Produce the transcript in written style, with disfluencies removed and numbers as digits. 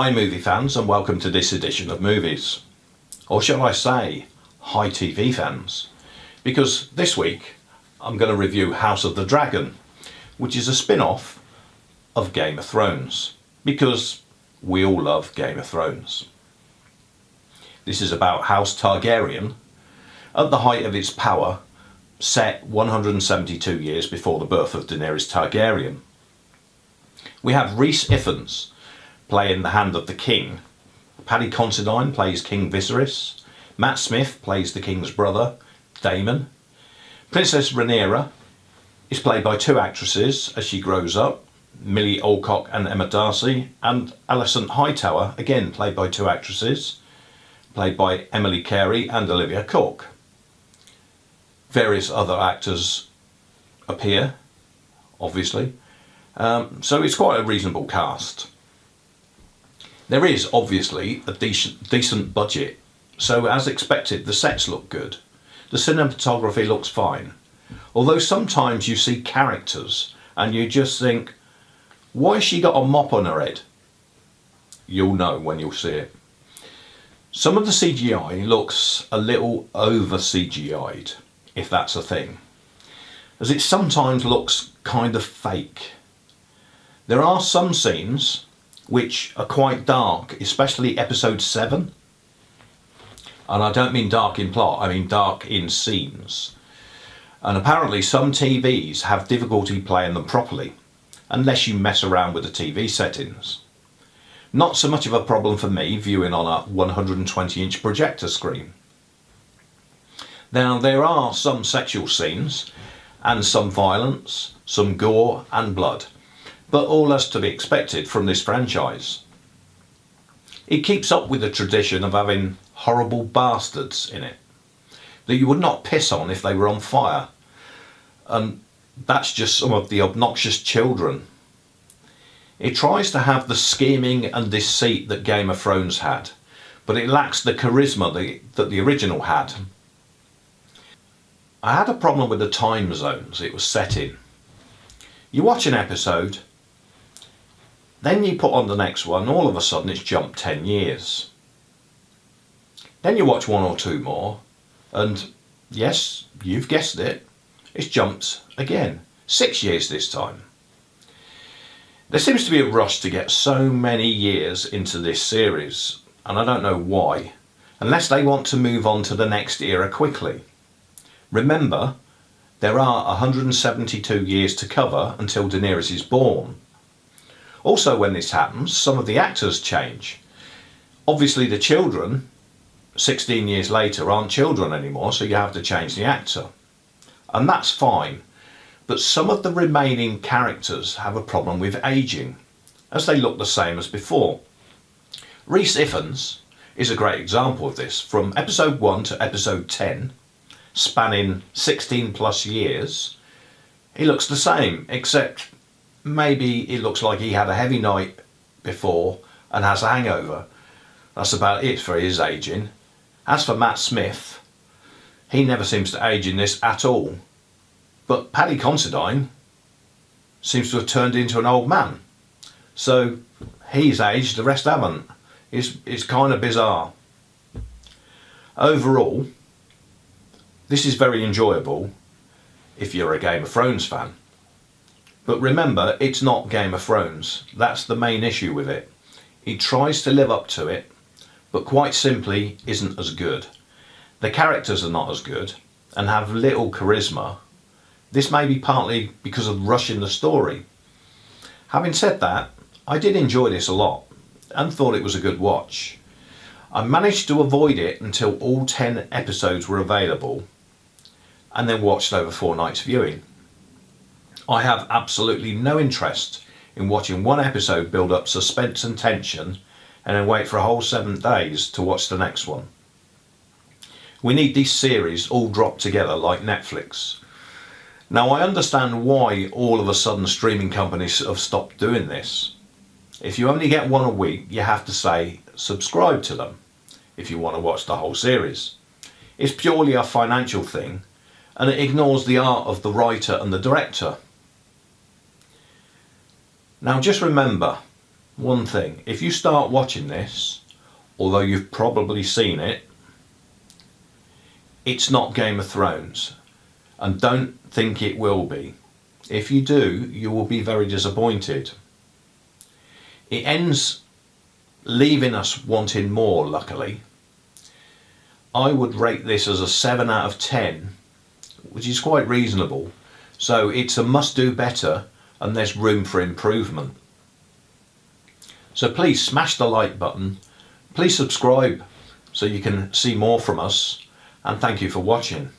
Hi movie fans, and welcome to this edition of Movies. Or shall I say, hi TV fans, because this week I'm going to review House of the Dragon, which is a spin-off of Game of Thrones, because we all love Game of Thrones. This is about House Targaryen at the height of its power, set 172 years before the birth of Daenerys Targaryen. We have Rhys Ifans playing the Hand of the King, Paddy Considine plays King Viserys, Matt Smith plays the King's brother, Daemon. Princess Rhaenyra is played by two actresses as she grows up, Millie Alcock and Emma Darcy, and Alison Hightower, again played by two actresses, played by Emily Carey and Olivia Cooke. Various other actors appear, obviously, so it's quite a reasonable cast. There is obviously a decent budget, so as expected the sets look good, the cinematography looks fine, although sometimes you see characters and you just think, why has she got a mop on her head? You'll know when you'll see it. Some of the CGI looks a little over CGI'd, if that's a thing, as it sometimes looks kind of fake. There are some scenes which are quite dark, especially episode 7. And I don't mean dark in plot, I mean dark in scenes. And apparently some TVs have difficulty playing them properly, unless you mess around with the TV settings. Not so much of a problem for me viewing on a 120-inch projector screen. Now there are some sexual scenes, and some violence, some gore and blood, but all as to be expected from this franchise. It keeps up with the tradition of having horrible bastards in it that you would not piss on if they were on fire, and that's just some of the obnoxious children. It tries to have the scheming and deceit that Game of Thrones had, but it lacks the charisma that the original had. I had a problem with the time zones it was set in. You watch an episode, then you put on the next one, all of a sudden it's jumped 10 years. Then you watch one or two more, and yes, you've guessed it, it's jumped again, 6 years this time. There seems to be a rush to get so many years into this series, and I don't know why, unless they want to move on to the next era quickly. Remember, there are 172 years to cover until Daenerys is born. Also, when this happens, some of the actors change. Obviously the children, 16 years later, aren't children anymore, so you have to change the actor. And that's fine, but some of the remaining characters have a problem with ageing, as they look the same as before. Rhys Ifans is a great example of this. From episode 1 to episode 10, spanning 16 plus years, he looks the same, except maybe it looks like he had a heavy night before and has a hangover. That's about it for his ageing. As for Matt Smith, he never seems to age in this at all. But Paddy Considine seems to have turned into an old man. So he's aged, the rest haven't. It's kind of bizarre. Overall, this is very enjoyable if you're a Game of Thrones fan. But remember, it's not Game of Thrones. That's the main issue with it. It tries to live up to it, but quite simply isn't as good. The characters are not as good and have little charisma. This may be partly because of rushing the story. Having said that, I did enjoy this a lot and thought it was a good watch. I managed to avoid it until all 10 episodes were available, and then watched over 4 nights viewing. I have absolutely no interest in watching one episode build up suspense and tension and then wait for a whole 7 days to watch the next one. We need these series all dropped together like Netflix. Now I understand why all of a sudden streaming companies have stopped doing this. If you only get one a week, you have to say subscribe to them if you want to watch the whole series. It's purely a financial thing, and it ignores the art of the writer and the director. Now just remember, one thing. If you start watching this, although you've probably seen it, it's not Game of Thrones. And don't think it will be. If you do, you will be very disappointed. It ends leaving us wanting more, luckily. I would rate this as a 7 out of 10, which is quite reasonable. So it's a must do better, and there's room for improvement. So please smash the like button, please subscribe so you can see more from us, and thank you for watching.